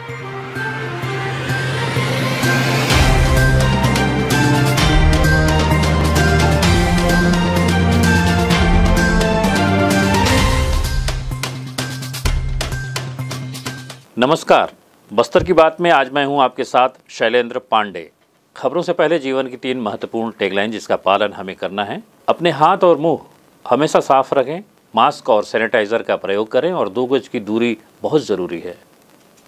नमस्कार, बस्तर की बात में आज मैं हूं आपके साथ शैलेंद्र पांडे। खबरों से पहले जीवन की 3 महत्वपूर्ण टैगलाइन जिसका पालन हमें करना है। अपने हाथ और मुंह हमेशा साफ रखें, मास्क और सैनिटाइजर का प्रयोग करें और 2 गज की दूरी बहुत ज़रूरी है।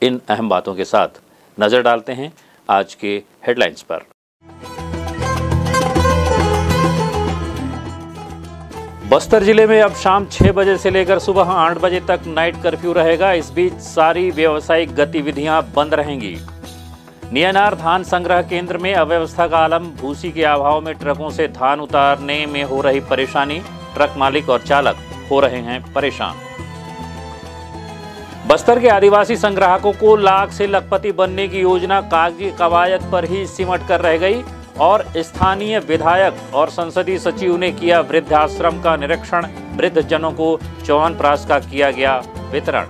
इन अहम बातों के साथ नज़र डालते हैं आज के हेडलाइंस पर। बस्तर जिले में अब शाम 6 बजे से लेकर सुबह 8 बजे तक नाइट कर्फ्यू रहेगा। इस बीच सारी व्यावसायिक गतिविधियां बंद रहेंगी। नियानार धान संग्रह केंद्र में अव्यवस्था का आलम। भूसी के अभाव में ट्रकों से धान उतारने में हो रही परेशानी। ट्रक मालिक और चालक हो रहे हैं परेशान। बस्तर के आदिवासी संग्राहकों को लाख से लखपति बनने की योजना कागजी कवायद पर ही सिमट कर रह गई और स्थानीय विधायक और संसदीय सचिव ने किया वृद्धाश्रम का निरीक्षण। वृद्ध जनों को च्यवनप्राश का किया गया वितरण।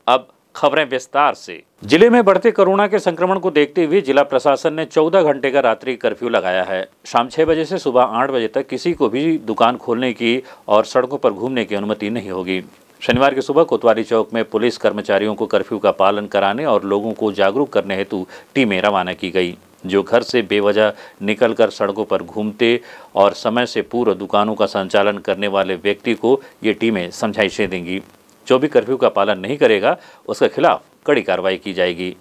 अब खबरें विस्तार से। जिले में बढ़ते कोरोना के संक्रमण को देखते हुए जिला प्रशासन ने 14 घंटे का रात्रि कर्फ्यू लगाया है। शाम 6 बजे से सुबह 8 बजे तक किसी को भी दुकान खोलने की और सड़कों पर घूमने की अनुमति नहीं होगी। शनिवार की सुबह कोतवाली चौक में पुलिस कर्मचारियों को कर्फ्यू का पालन कराने और लोगों को जागरूक करने हेतु टीमें रवाना की गई, जो घर से बेवजह निकलकर सड़कों पर घूमते और समय से पूर्व दुकानों का संचालन करने वाले व्यक्ति को ये टीमें समझाइशें देंगी। जो भी कर्फ्यू का पालन नहीं करेगा उसके खिलाफ कड़ी कार्रवाई की जाएगी।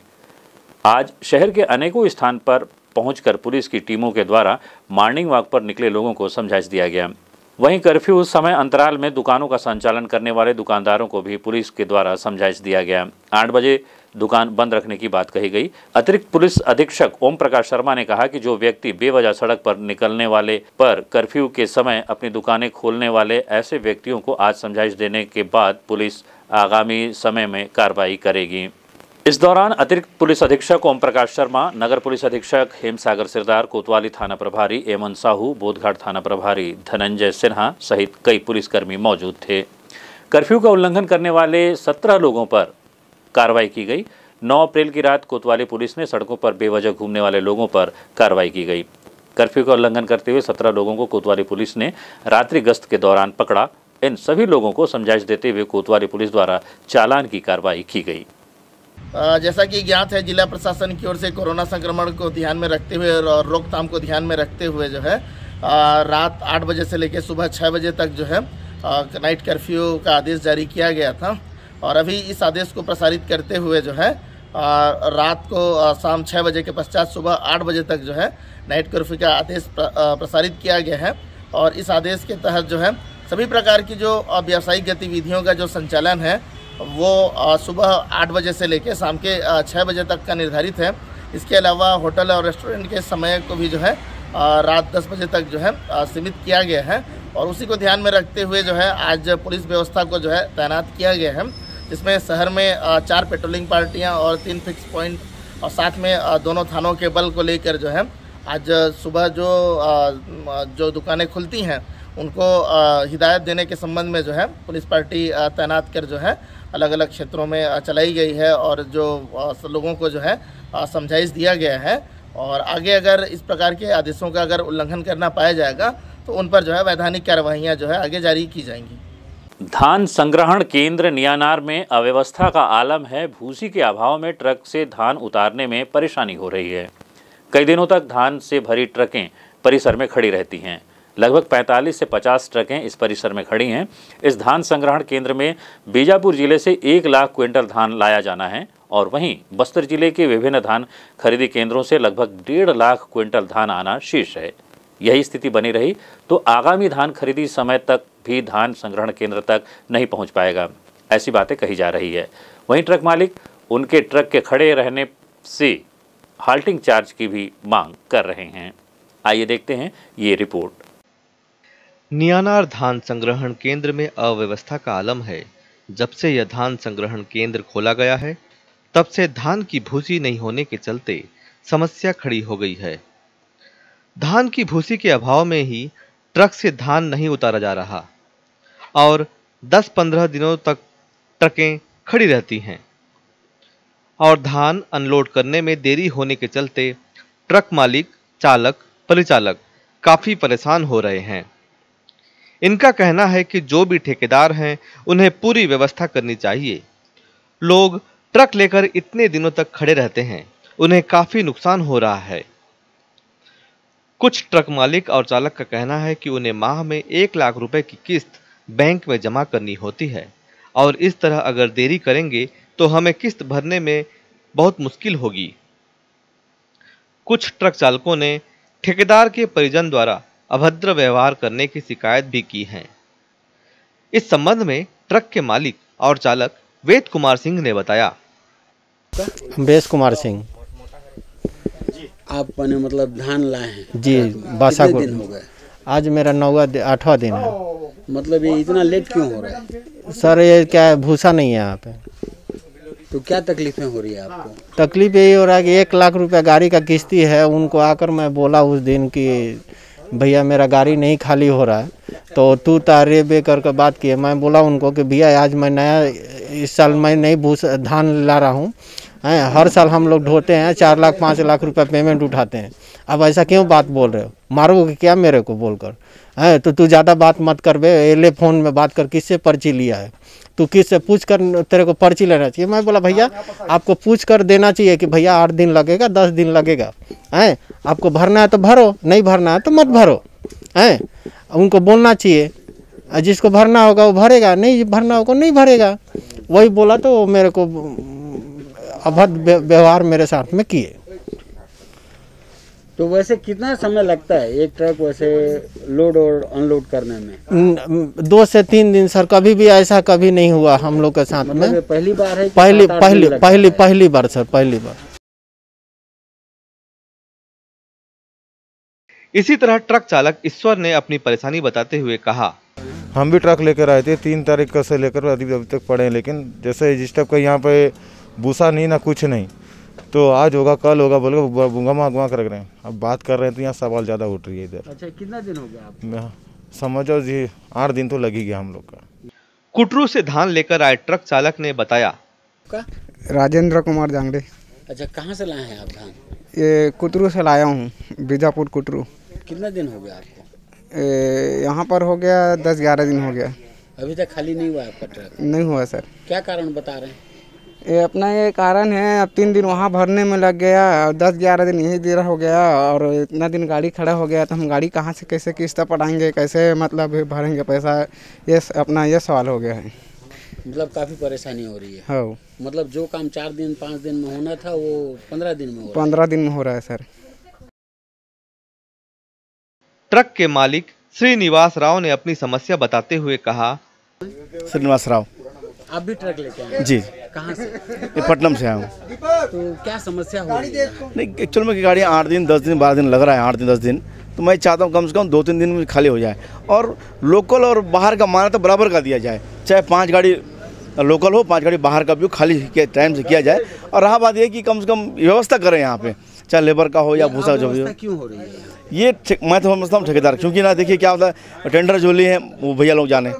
आज शहर के अनेकों स्थान पर पहुंचकर पुलिस की टीमों के द्वारा मॉर्निंग वॉक पर निकले लोगों को समझाइश दिया गया। वहीं कर्फ्यू समय अंतराल में दुकानों का संचालन करने वाले दुकानदारों को भी पुलिस के द्वारा समझाइश दिया गया। 8 बजे दुकान बंद रखने की बात कही गई। अतिरिक्त पुलिस अधीक्षक ओम प्रकाश शर्मा ने कहा कि जो व्यक्ति बेवजह सड़क पर निकलने वाले पर कर्फ्यू के समय अपनी दुकानें खोलने वाले ऐसे व्यक्तियों को आज समझाइश देने के बाद पुलिस आगामी समय में कार्रवाई करेगी। इस दौरान अतिरिक्त पुलिस अधीक्षक ओम प्रकाश शर्मा, नगर पुलिस अधीक्षक हेमसागर सिरदार, कोतवाली थाना प्रभारी एमन साहू, बोधघाट थाना प्रभारी धनंजय सिन्हा सहित कई पुलिसकर्मी मौजूद थे। कर्फ्यू का उल्लंघन करने वाले 17 लोगों पर कार्रवाई की गई। 9 अप्रैल की रात कोतवाली पुलिस ने सड़कों पर बेवजह घूमने वाले लोगों पर कार्रवाई की गई। कर्फ्यू का उल्लंघन करते हुए 17 लोगों को कोतवाली पुलिस ने रात्रि गश्त के दौरान पकड़ा। इन सभी लोगों को समझाइश देते हुए कोतवाली पुलिस द्वारा चालान की कार्रवाई की गई। जैसा कि ज्ञात है, जिला प्रशासन की ओर से कोरोना संक्रमण को ध्यान में रखते हुए और रोकथाम को ध्यान में रखते हुए जो है रात 8 बजे से लेकर सुबह 6 बजे तक जो है नाइट कर्फ्यू का आदेश जारी किया गया था। और अभी इस आदेश को प्रसारित करते हुए जो है रात को शाम 6 बजे के पश्चात सुबह 8 बजे तक जो है नाइट कर्फ्यू का आदेश प्रसारित किया गया है। और इस आदेश के तहत जो है सभी प्रकार की जो व्यावसायिक गतिविधियों का जो संचालन है वो सुबह 8 बजे से लेकर शाम के 6 बजे तक का निर्धारित है। इसके अलावा होटल और रेस्टोरेंट के समय को भी जो है रात 10 बजे तक जो है सीमित किया गया है। और उसी को ध्यान में रखते हुए जो है आज पुलिस व्यवस्था को जो है तैनात किया गया है, जिसमें शहर में 4 पेट्रोलिंग पार्टियां और 3 फिक्स पॉइंट और साथ में दोनों थानों के बल को लेकर जो है आज सुबह जो दुकानें खुलती हैं उनको हिदायत देने के संबंध में जो है पुलिस पार्टी तैनात कर जो है अलग अलग क्षेत्रों में चलाई गई है और जो लोगों को जो है समझाइश दिया गया है। और आगे अगर इस प्रकार के आदेशों का अगर उल्लंघन करना पाया जाएगा तो उन पर जो है वैधानिक कार्रवाइयाँ जो है आगे जारी की जाएंगी। धान संग्रहण केंद्र नियानार में अव्यवस्था का आलम है। भूसी के अभाव में ट्रक से धान उतारने में परेशानी हो रही है। कई दिनों तक धान से भरी ट्रकें परिसर में खड़ी रहती हैं। लगभग 45 से 50 ट्रकें इस परिसर में खड़ी हैं। इस धान संग्रहण केंद्र में बीजापुर जिले से 1 लाख क्विंटल धान लाया जाना है और वहीं बस्तर जिले के विभिन्न धान खरीदी केंद्रों से लगभग 1.5 लाख क्विंटल धान आना शेष है। यही स्थिति बनी रही तो आगामी धान खरीदी समय तक भी धान संग्रहण केंद्र तक नहीं पहुंच पाएगा, ऐसी बातें कही जा रही है। वहीं ट्रक मालिक उनके ट्रक के खड़े रहने से हाल्टिंग चार्ज की भी मांग कर रहे हैं। आइए देखते हैं ये रिपोर्ट। नियानार धान संग्रहण केंद्र में अव्यवस्था का आलम है। जब से यह धान संग्रहण केंद्र खोला गया है तब से धान की भूसी नहीं होने के चलते समस्या खड़ी हो गई है। धान की भूसी के अभाव में ही ट्रक से धान नहीं उतारा जा रहा और 10-15 दिनों तक ट्रकें खड़ी रहती हैं। और धान अनलोड करने में देरी होने के चलते ट्रक मालिक, चालक, परिचालक काफी परेशान हो रहे हैं। इनका कहना है कि जो भी ठेकेदार हैं उन्हें पूरी व्यवस्था करनी चाहिए। लोग ट्रक लेकर इतने दिनों तक खड़े रहते हैं, उन्हें काफी नुकसान हो रहा है। कुछ ट्रक मालिक और चालक का कहना है कि उन्हें माह में 1 लाख रुपए की किस्त बैंक में जमा करनी होती है और इस तरह अगर देरी करेंगे तो हमें किस्त भरने में बहुत मुश्किल होगी। कुछ ट्रक चालकों ने ठेकेदार के परिजन द्वारा अभद्र व्यवहार करने की शिकायत भी की है। इस संबंध में ट्रक के मालिक और चालक वेद कुमार सिंह ने बताया। बेस कुमार सिंह। आप मतलब धान लाए हैं जी, बासा को दिन हो गए? आज मेरा 8वां दिन है। मतलब ये इतना लेट क्यों हो रहा है? सर ये क्या है, भूसा नहीं है यहाँ पे। तो क्या तकलीफें हो रही है आपको? तकलीफ यही हो रहा है कि 1 लाख रुपया गाड़ी का किस्ती है। उनको आकर मैं बोला उस दिन कि भैया मेरा गाड़ी नहीं खाली हो रहा है, तो तू तारे बे करके बात किए। मैं बोला उनको कि भैया आज मैं नया इस साल मैं नई भूसा धान ला रहा हूँ, हर साल हम लोग ढोते हैं 4 लाख 5 लाख रुपए पेमेंट उठाते हैं। अब ऐसा क्यों बात बोल रहे हो? मारोगे क्या मेरे को बोलकर? है तो तू ज़्यादा बात मत कर बे, ले फ़ोन में बात कर, किससे पर्ची लिया है तू, किससे पूछ कर तेरे को पर्ची लेना चाहिए। मैं बोला भैया आपको पूछ कर देना चाहिए कि भैया 8 दिन लगेगा 10 दिन लगेगा, है आपको भरना है तो भरो, नहीं भरना है तो मत भरो, है उनको बोलना चाहिए। जिसको भरना होगा वो भरेगा, नहीं भरना होगा नहीं भरेगा। वही बोला तो मेरे को अभद्र व्यवहार मेरे साथ में किए। तो वैसे कितना समय लगता है एक ट्रक वैसे लोड और अनलोड करने में? 2 से 3 दिन सर। कभी भी ऐसा कभी नहीं हुआ हम लोग के साथ में। पहली बार है? पहली बार सर, पहली बार। इसी तरह ट्रक चालक ईश्वर ने अपनी परेशानी बताते हुए कहा, हम भी ट्रक लेकर आए थे 3 तारीख से लेकर अभी तक पड़े हैं, लेकिन जैसे रजिस्टर का यहाँ पे भूसा नहीं ना कुछ नहीं, तो आज होगा कल होगा बोल के गुंगा कर रहे हैं। अब बात कर रहे हैं तो यहाँ सवाल ज़्यादा उठ रही है इधर। अच्छा, कितना दिन हो गया आप? समझो जी 8 दिन तो लग ही गया हम लोग का। कुटरू से धान लेकर आए ट्रक चालक ने बताया। राजेंद्र कुमार जांगड़े। अच्छा, कहाँ से लाए हैं आप धान? ये कुटरू से लाया हूँ, बीजापुर कुटरू। कितना दिन हो गया आपको? यहाँ पर हो गया 10-11 दिन हो गया। अभी तक खाली नहीं हुआ आपका ट्रक? नहीं हुआ सर। क्या कारण बता रहे हैं? ये अपना ये कारण है, अब 3 दिन वहाँ भरने में लग गया और 10-11 दिन यही देर हो गया और इतना दिन गाड़ी खड़ा हो गया, तो हम गाड़ी कहाँ से कैसे किस्त पटाएंगे, कैसे मतलब भरेंगे पैसा, ये अपना ये सवाल हो गया है। मतलब काफ़ी परेशानी हो रही है। हाँ, मतलब जो काम 4 दिन 5 दिन में होना था वो 15 दिन में हो रहा है। 15 दिन में हो रहा है सर। ट्रक के मालिक श्रीनिवास राव ने अपनी समस्या बताते हुए कहा। श्रीनिवास राव। आप भी ट्रक लेके आए? जी। कहाँ से? ये पटनम से आया हूँ। तो क्या समस्या हो रही है? नहीं, एक्चुअल में गाड़ी 8 दिन 10 दिन 12 दिन लग रहा है, 8 दिन 10 दिन, तो मैं चाहता हूँ कम से कम 2-3 दिन में खाली हो जाए और लोकल और बाहर का माना तो बराबर का दिया जाए, चाहे 5 गाड़ी लोकल हो 5 गाड़ी बाहर का भी खाली के टाइम से किया जाए। और रहा बात ये कि कम से कम व्यवस्था करें यहाँ पे, चाहे लेबर का हो या भूसा जो भी हो। क्यों हो रही है ये मैं तो समझता हूँ ठेकेदार, क्योंकि ना देखिए क्या होता है, टेंडर जो लिए हैं वो भैया लोग जाने,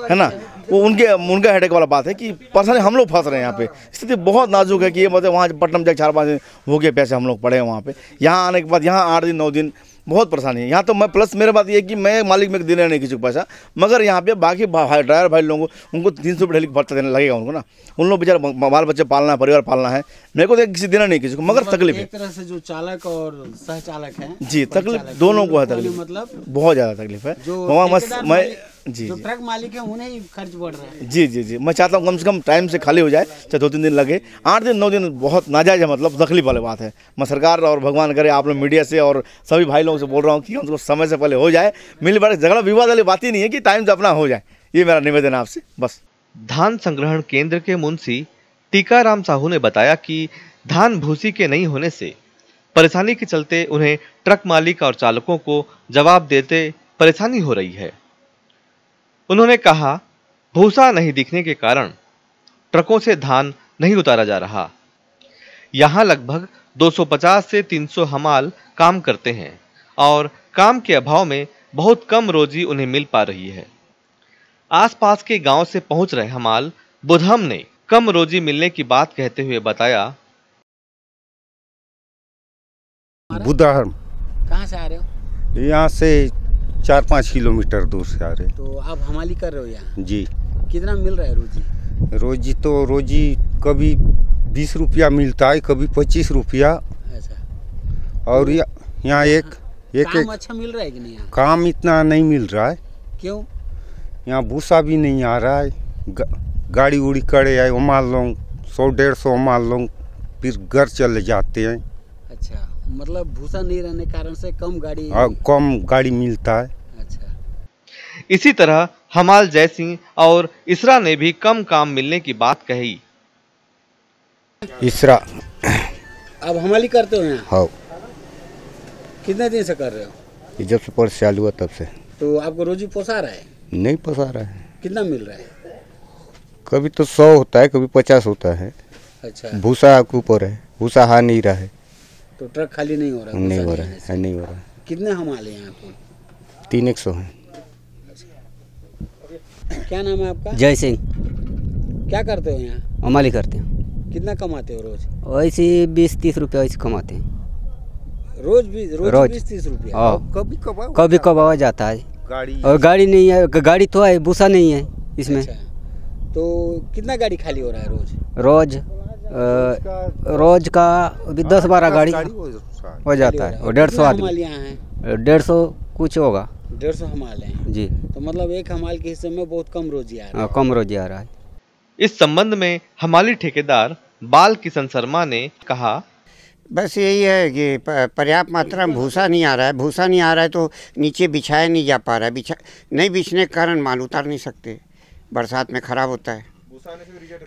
है ना, वो उनका हेडेक वाला बात है कि पर्सनली हम लोग फंस रहे हैं यहाँ पे। स्थिति बहुत नाजुक है कि ये मतलब वहाँ पटनम जाके 4-5 दिन हो गए पैसे हम लोग पड़े हैं वहाँ पे। यहाँ आने के बाद यहाँ 8 दिन 9 दिन बहुत परेशानी है यहाँ तो। मैं प्लस मेरे बात ये है कि मैं मालिक में देने नहीं किसी को पैसा, मगर यहाँ पे बाकी ड्राइवर भाई लोगों को उनको 300 रुपये डेली भत्ता देने लगेगा उनको ना। उन लोग बेचारा बाल बच्चे पालना है, परिवार पालना है, मेरे को तो किसी देना नहीं किसी को, मगर तकलीफ है। एक तरह से जो चालक और सह चालक है जी, तकलीफ दोनों को है, तकलीफ मतलब बहुत ज़्यादा तकलीफ है। मैं जी जो ट्रक मालिक है उन्हें ही खर्च बढ़ रहा है। जी, मैं चाहता हूँ कम से कम टाइम से खाली हो जाए, चाहे 2-3 दिन लगे, 8 दिन 9 दिन बहुत नाजायज है, मतलब तकलीफ वाली बात है। मैं सरकार और भगवान करे आप लोग मीडिया से और सभी भाई लोगों से बोल रहा हूँ कि उनको समय से पहले हो जाए, मिल बात झगड़ा विवाद वाली बात ही नहीं है कि टाइम से अपना हो जाए, ये मेरा निवेदन है आपसे बस। धान संग्रहण केंद्र के मुंशी टीकाराम साहू ने बताया कि धान भूसी के नहीं होने से परेशानी के चलते उन्हें ट्रक मालिक और चालकों को जवाब देते परेशानी हो रही है। उन्होंने कहा, भूसा नहीं दिखने के कारण ट्रकों से धान नहीं उतारा जा रहा। यहां लगभग 250 से 300 हमाल काम करते हैं और काम के अभाव में बहुत कम रोजी उन्हें मिल पा रही है। आसपास के गांव से पहुंच रहे हमाल बुधम ने कम रोजी मिलने की बात कहते हुए बताया। बुदाहर। कहाँ से आ रहे हो? यहाँ से 4-5 किलोमीटर दूर से आ रहे हैं। तो आप हमाली कर रहे हो यहाँ? जी। कितना मिल रहा है रोजी? रोजी कभी 20 रुपया मिलता है, कभी 25 रुपया। अच्छा। और यहाँ काम अच्छा मिल रहा है कि नहीं? काम इतना नहीं मिल रहा है। क्यों? यहाँ भूसा भी नहीं आ रहा है, गाड़ी उड़ी कड़े आए माल लो 100-150 माल लो, फिर घर चले जाते हैं। अच्छा, मतलब भूसा नहीं रहने कारण से कम गाड़ी मिलता है। अच्छा। इसी तरह हमाल जय सिंह और इसरा ने भी कम काम मिलने की बात कही। इसरा अब हमाली करते हो यहाँ? हाँ। कितने दिन से कर रहे हो? जब से पर्स चालू हुआ तब से। तो आपको रोजी पोसा रहा है? नहीं पोसा रहा है। कितना मिल रहा है? कभी तो 100 होता है, कभी 50 होता है। अच्छा। भूसा के ऊपर है, भूसा हा नहीं रहा है। तो ट्रक खाली नहीं हो रहा? नहीं हो रहा है, नहीं हो रहा है। कितने हमाले यहाँ पे? 300 है। क्या नाम है आपका? जय सिंह। क्या करते हो यहाँ? हमाली करते हैं। कितना कमाते हो रोज? वैसे 20-30 रुपया वैसे कमाते हैं। रोज 20-30 रुपया? हाँ। कभी कभावा जाता है। और गाड़ी नहीं है, गाड़ी तो है, भूसा नहीं है इसमें। अच्छा। तो कितना गाड़ी खाली हो रहा है रोज का 10-12 गाड़ी हो जाता है। और 150 आदमी, 150 कुछ होगा। 150 हमाल हैं जी। तो मतलब एक हमाल के हिस्से में बहुत कम रोजी आ रहा है। कम रोजी आ रहा है। इस संबंध में हमाली ठेकेदार बाल किशन शर्मा ने कहा, बस यही है कि पर्याप्त मात्रा में भूसा नहीं आ रहा है। भूसा नहीं आ रहा है तो नीचे बिछाया नहीं जा पा रहा है। नहीं बिछने के कारण माल उतार नहीं सकते, बरसात में ख़राब होता है।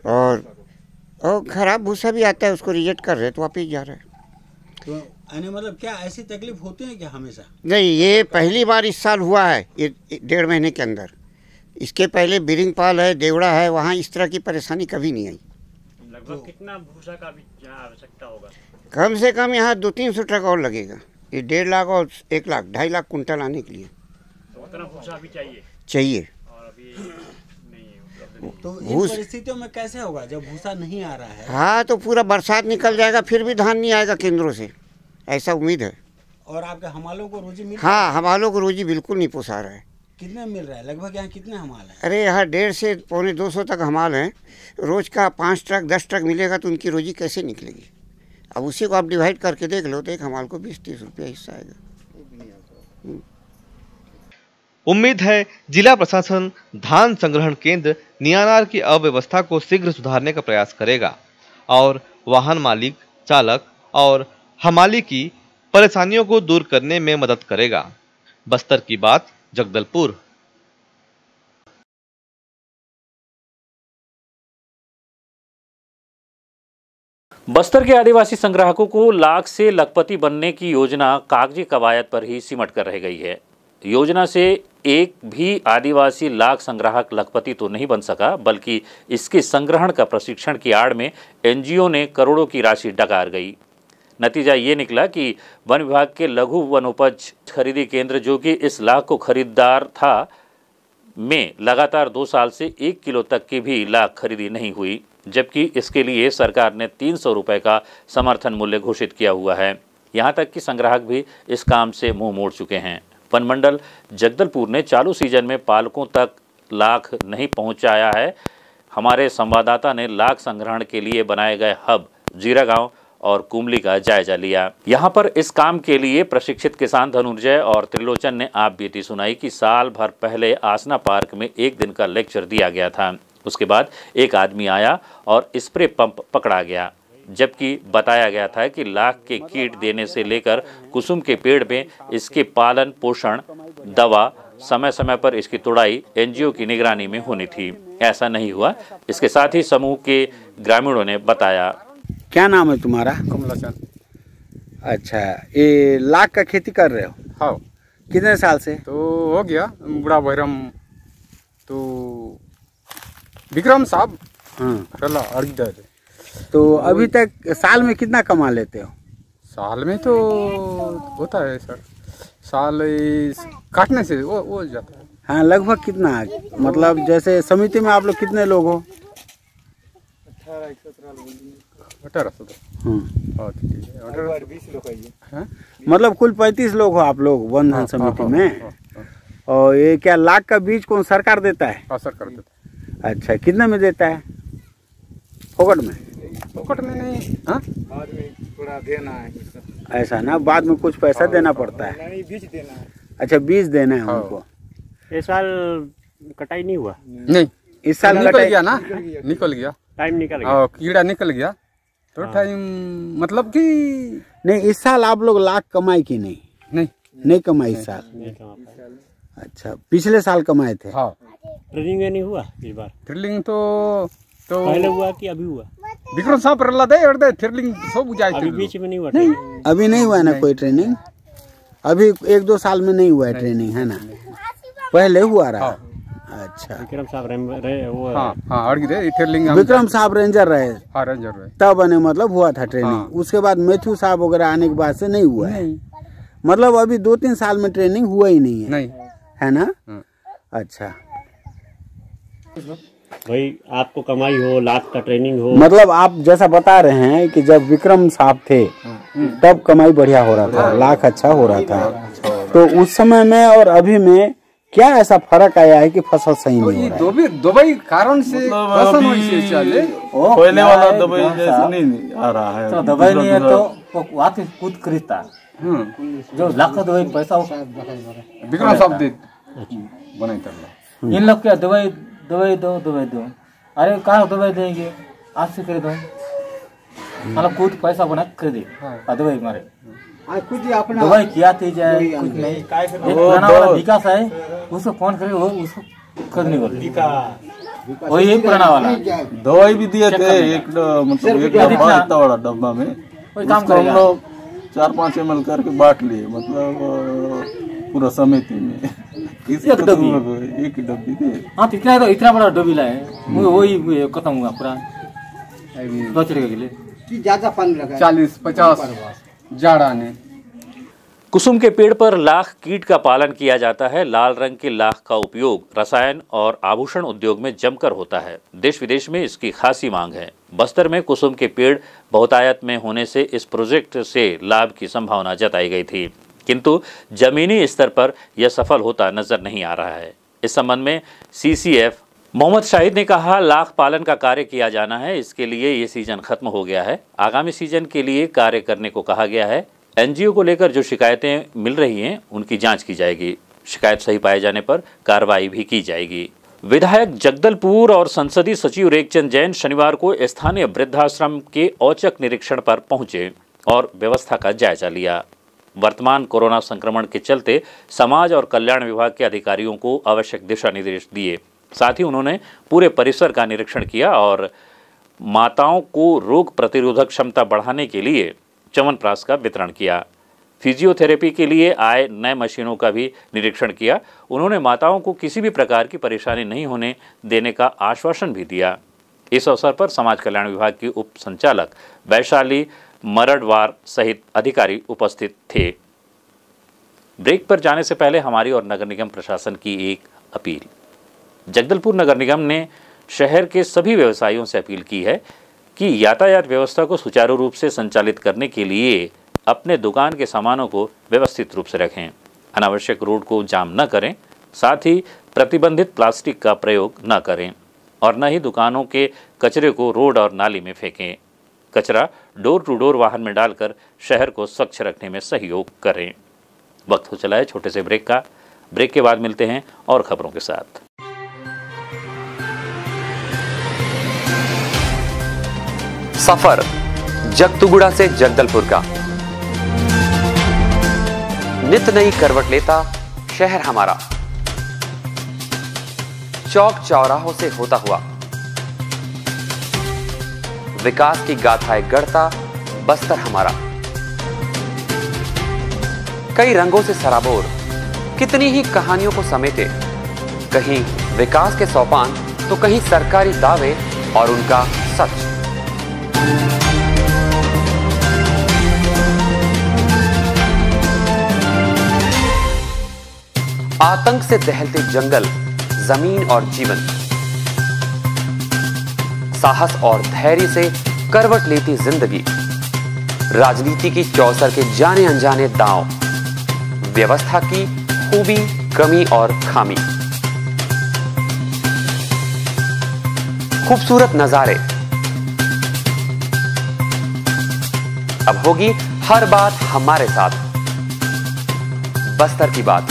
और ख़राब भूसा भी आता है, उसको रिजेक्ट कर रहे तो वापिस जा रहे हैं। तो मतलब क्या ऐसी तकलीफ होती है क्या हमेशा? नहीं, ये पहली बार इस साल हुआ है, ये 1.5 महीने के अंदर। इसके पहले बिरिंगपाल है, देवड़ा है, वहाँ इस तरह की परेशानी कभी नहीं आई। लगभग कितना भूसा का भी यहाँ आवश्यकता होगा? कम से कम यहाँ 200-300 ट्रक और लगेगा। ये 1.5 लाख और 1 लाख 2.5 लाख कुंटल आने के लिए। तो उतना भूसा भी चाहिए। और अभी नहीं। तो इन परिस्थितियों में कैसे होगा जब भूसा नहीं आ रहा है? हाँ, तो पूरा बरसात निकल जाएगा, फिर भी धान नहीं आएगा केंद्रों से, ऐसा उम्मीद है। और आपके हमालों को रोजी मिल? हाँ, हमालों को रोजी बिल्कुल नहीं पोसा रहा है। कितने मिल रहा है लगभग? यहाँ कितने हमाल हैं? अरे यहाँ 150 से पौने 200 तक हमाल हैं। रोज का 5 ट्रक 10 ट्रक मिलेगा तो उनकी रोजी कैसे निकलेगी? अब उसी को आप डिवाइड करके देख लो तो एक हमाल को 20-30 रुपया हिस्सा आएगा। उम्मीद है जिला प्रशासन धान संग्रहण केंद्र नियानार की अव्यवस्था को शीघ्र सुधारने का प्रयास करेगा और वाहन मालिक, चालक और हमाली की परेशानियों को दूर करने में मदद करेगा। बस्तर की बात, जगदलपुर। बस्तर के आदिवासी संग्राहकों को लाख से लखपति बनने की योजना कागजी कवायद पर ही सिमट कर रह गई है। योजना से एक भी आदिवासी लाख संग्राहक लखपति तो नहीं बन सका, बल्कि इसके संग्रहण का प्रशिक्षण की आड़ में एनजीओ ने करोड़ों की राशि डकार गई। नतीजा ये निकला कि वन विभाग के लघु वनोपज खरीदी केंद्र, जो कि इस लाख को खरीदार था, में लगातार 2 साल से 1 किलो तक की भी लाख खरीदी नहीं हुई, जबकि इसके लिए सरकार ने 300 रुपये का समर्थन मूल्य घोषित किया हुआ है। यहाँ तक कि संग्राहक भी इस काम से मुंह मोड़ चुके हैं। वन मंडल जगदलपुर ने चालू सीजन में पालकों तक लाख नहीं पहुँचाया है। हमारे संवाददाता ने लाख संग्रहण के लिए बनाए गए हब जीरा गाँव और कुमली का जायजा लिया। यहाँ पर इस काम के लिए प्रशिक्षित किसान धनुर्जय और त्रिलोचन ने आप बीती सुनाई कि साल भर पहले आसना पार्क में 1 दिन का लेक्चर दिया गया था। उसके बाद एक आदमी आया और स्प्रे पंप पकड़ा गया, जबकि बताया गया था कि लाख के कीट देने से लेकर कुसुम के पेड़ में इसके पालन पोषण, दवा, समय समय पर इसकी तुड़ाई एनजीओ की निगरानी में होनी थी। ऐसा नहीं हुआ। इसके साथ ही समूह के ग्रामीणों ने बताया। क्या नाम है तुम्हारा? कमला चंद। अच्छा, ये लाख का खेती कर रहे हो? हाँ। कितने साल से? तो हो गया बुढ़ा बहरम तो विक्रम साहब। हाँ। तो अभी तक साल में कितना कमा लेते हो? साल में तो होता है सर, साल काटने से वो जाता है। हाँ, लगभग कितना? मतलब जैसे समिति में आप लोग कितने लोग हो? मतलब कुल 35 लोग हो आप लोग बंधन समिति में। और ये क्या लाख का बीज कौन सरकार देता है? सरकार देता है। अच्छा, कितने में देता है? फोकट में? फोकट में नहीं, बाद में थोड़ा देना है। ऐसा ना, बाद में कुछ पैसा देना पड़ता है। नहीं, बीज देना है। अच्छा, बीज देना है उनको। इस साल कटाई नहीं हुआ? नहीं, इस साल निकल गया ना, निकल गया, टाइम निकल गया, कीड़ा निकल गया तो टाइम, मतलब कि नहीं। इस साल आप लोग लाख कमाए कि नहीं? नहीं कमाए इस साल। अच्छा, पिछले साल कमाए थे। हाँ। ट्रेनिंग नहीं हुआ इस बार? ट्रेनिंग तो पहले हुआ कि अभी हुआ? विक्रम साहब रला दे और दे ट्रेनिंग सब जाए। अभी बीच में नहीं हुआ? नहीं, अभी नहीं हुआ ना कोई ट्रेनिंग। अभी 1-2 साल में नहीं हुआ है ट्रेनिंग, है ना? पहले हुआ रहा। अच्छा, विक्रम साहब वो विक्रम साहब रेंजर रहे। हाँ, रेंजर रहे तब बने, मतलब हुआ था ट्रेनिंग। उसके बाद मैथ्यू साहब वगैरह आने के बाद से नहीं हुआ है। मतलब अभी 2-3 साल में ट्रेनिंग हुआ ही नहीं है, है ना? अच्छा भाई, आपको कमाई हो, लाख का ट्रेनिंग हो, मतलब आप जैसा बता रहे हैं कि जब विक्रम साहब थे तब कमाई बढ़िया हो रहा था, लाख अच्छा हो रहा था। तो उस समय में और अभी में क्या ऐसा फर्क आया है कि फसल सही नहीं हो रहा है? दवाई कारण से फसल वैसे चले, पहले वाला दवाई जैसे नहीं आ रहा है। तो दवाई नहीं है तो वहाँ के खुद खरीदता जो लाख का दवाई पैसा विक्रम साहब दे बनाई कर। इन लोग क्या दवाई दो। अरे कहाँ दवाई देंगे, आज से खरीदो, मतलब खुद पैसा बना खरीदे दवाई मारे। दवाई किया थी जाए कुछ नहीं। एक पुराना वाला विकास है, उसको कौन करे, वो उसको खरीदने बोले, वही एक पुराना वाला दवाई भी दिए थे। एक मतलब एक डब्बा, इतना बड़ा डब्बा में हम लोग 4-5 ml करके बांट लिए, मतलब पूरा समिति में एक डब्बी थे। हाँ, इतना बड़ा डब्बी लाए, वही खत्म हुआ पूरा। ज्यादा पानी लगा 40-50 जाड़ा ने। कुसुम के पेड़ पर लाख कीट का पालन किया जाता है। लाल रंग के लाख का उपयोग रसायन और आभूषण उद्योग में जमकर होता है। देश विदेश में इसकी खासी मांग है। बस्तर में कुसुम के पेड़ बहुतायत में होने से इस प्रोजेक्ट से लाभ की संभावना जताई गई थी, किंतु जमीनी स्तर पर यह सफल होता नजर नहीं आ रहा है। इस संबंध में CCF मोहम्मद शाहिद ने कहा, लाख पालन का कार्य किया जाना है। इसके लिए ये सीजन खत्म हो गया है, आगामी सीजन के लिए कार्य करने को कहा गया है। NGO को लेकर जो शिकायतें मिल रही हैं उनकी जांच की जाएगी। शिकायत सही पाए जाने पर कार्रवाई भी की जाएगी। विधायक जगदलपुर और संसदीय सचिव रेखचंद जैन शनिवार को स्थानीय वृद्धाश्रम के औचक निरीक्षण पर पहुंचे और व्यवस्था का जायजा लिया। वर्तमान कोरोना संक्रमण के चलते समाज और कल्याण विभाग के अधिकारियों को आवश्यक दिशा निर्देश दिए। साथ ही उन्होंने पूरे परिसर का निरीक्षण किया और माताओं को रोग प्रतिरोधक क्षमता बढ़ाने के लिए च्यवनप्राश का वितरण किया। फिजियोथेरेपी के लिए आए नए मशीनों का भी निरीक्षण किया। उन्होंने माताओं को किसी भी प्रकार की परेशानी नहीं होने देने का आश्वासन भी दिया। इस अवसर पर समाज कल्याण विभाग की उप संचालक वैशाली मरडवार सहित अधिकारी उपस्थित थे। ब्रेक पर जाने से पहले हमारी और नगर निगम प्रशासन की एक अपील। जगदलपुर नगर निगम ने शहर के सभी व्यवसायियों से अपील की है कि यातायात व्यवस्था को सुचारू रूप से संचालित करने के लिए अपने दुकान के सामानों को व्यवस्थित रूप से रखें, अनावश्यक रोड को जाम न करें, साथ ही प्रतिबंधित प्लास्टिक का प्रयोग न करें और न ही दुकानों के कचरे को रोड और नाली में फेंकें। कचरा डोर टू डोर वाहन में डालकर शहर को स्वच्छ रखने में सहयोग करें। वक्त हो चला है छोटे से ब्रेक का। ब्रेक के बाद मिलते हैं और खबरों के साथ। सफर जगतुगुड़ा से जगदलपुर का नित नई करवट लेता शहर हमारा, चौक चौराहों से होता हुआ विकास की गाथाएं गढ़ता बस्तर हमारा। कई रंगों से सराबोर कितनी ही कहानियों को समेटे, कहीं विकास के सोपान तो कहीं सरकारी दावे और उनका सच। आतंक से दहलते जंगल, जमीन और जीवन, साहस और धैर्य से करवट लेती जिंदगी, राजनीति की चौसर के जाने अनजाने दांव, व्यवस्था की खूबी, कमी और खामी, खूबसूरत नजारे। अब होगी हर बात हमारे साथ, बस्तर की बात।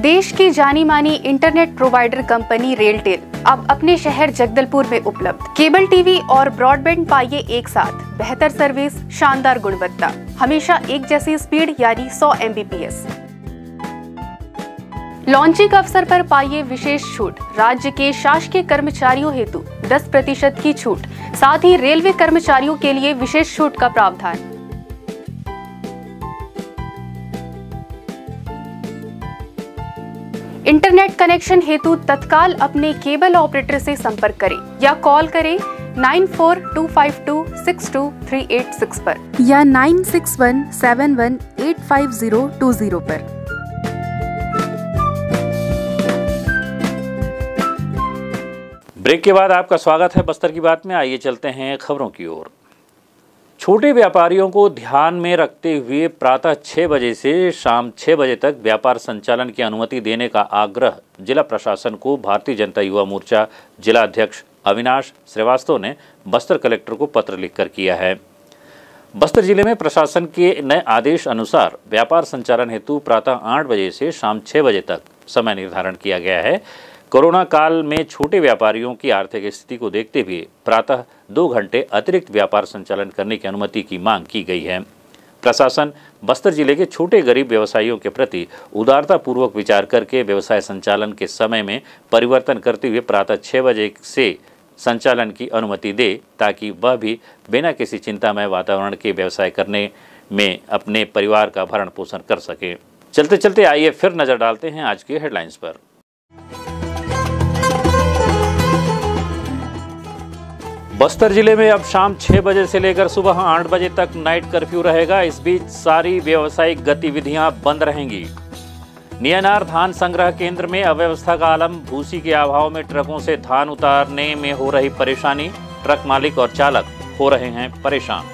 देश की जानी मानी इंटरनेट प्रोवाइडर कंपनी रेलटेल अब अपने शहर जगदलपुर में उपलब्ध। केबल टीवी और ब्रॉडबैंड पाइए एक साथ, बेहतर सर्विस, शानदार गुणवत्ता, हमेशा एक जैसी स्पीड यानी 100 Mbps। लॉन्चिंग अवसर पर पाइए विशेष छूट, राज्य के शासकीय कर्मचारियों हेतु 10% की छूट, साथ ही रेलवे कर्मचारियों के लिए विशेष छूट का प्रावधान। इंटरनेट कनेक्शन हेतु तत्काल अपने केबल ऑपरेटर से संपर्क करें या कॉल करें 9425262386 पर या 9617185020 पर। ब्रेक के बाद आपका स्वागत है बस्तर की बात में। आइए चलते हैं खबरों की ओर। छोटे व्यापारियों को ध्यान में रखते हुए प्रातः 6 बजे से शाम 6 बजे तक व्यापार संचालन की अनुमति देने का आग्रह जिला प्रशासन को भारतीय जनता युवा मोर्चा जिला अध्यक्ष अविनाश श्रीवास्तव ने बस्तर कलेक्टर को पत्र लिखकर किया है। बस्तर जिले में प्रशासन के नए आदेश अनुसार व्यापार संचालन हेतु प्रातः 8 बजे से शाम 6 बजे तक समय निर्धारण किया गया है। कोरोना काल में छोटे व्यापारियों की आर्थिक स्थिति को देखते हुए प्रातः 2 घंटे अतिरिक्त व्यापार संचालन करने की अनुमति की मांग की गई है। प्रशासन बस्तर जिले के छोटे गरीब व्यवसायियों के प्रति उदारतापूर्वक विचार करके व्यवसाय संचालन के समय में परिवर्तन करते हुए प्रातः 6 बजे से संचालन की अनुमति दे, ताकि वह भी बिना किसी चिंतामय वातावरण के व्यवसाय करने में अपने परिवार का भरण पोषण कर सके। चलते चलते आइए फिर नजर डालते हैं आज के हेडलाइंस पर। बस्तर जिले में अब शाम 6 बजे से लेकर सुबह 8 बजे तक नाइट कर्फ्यू रहेगा। इस बीच सारी व्यावसायिक गतिविधियां बंद रहेंगी। नियनार धान संग्रह केंद्र में अव्यवस्था का आलम, भूसी के अभाव में ट्रकों से धान उतारने में हो रही परेशानी, ट्रक मालिक और चालक हो रहे हैं परेशान।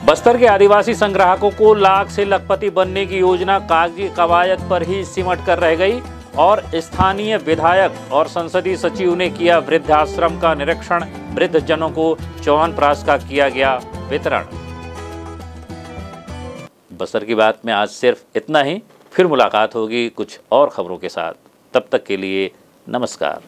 बस्तर के आदिवासी संग्राहकों को लाख से लखपति बनने की योजना कागजी कवायद पर ही सिमट कर रह गई और स्थानीय विधायक और संसदीय सचिव ने किया वृद्धाश्रम का निरीक्षण। वृद्ध जनों को च्यवनप्राश का किया गया वितरण। बस्तर की बात में आज सिर्फ इतना ही। फिर मुलाकात होगी कुछ और खबरों के साथ। तब तक के लिए नमस्कार।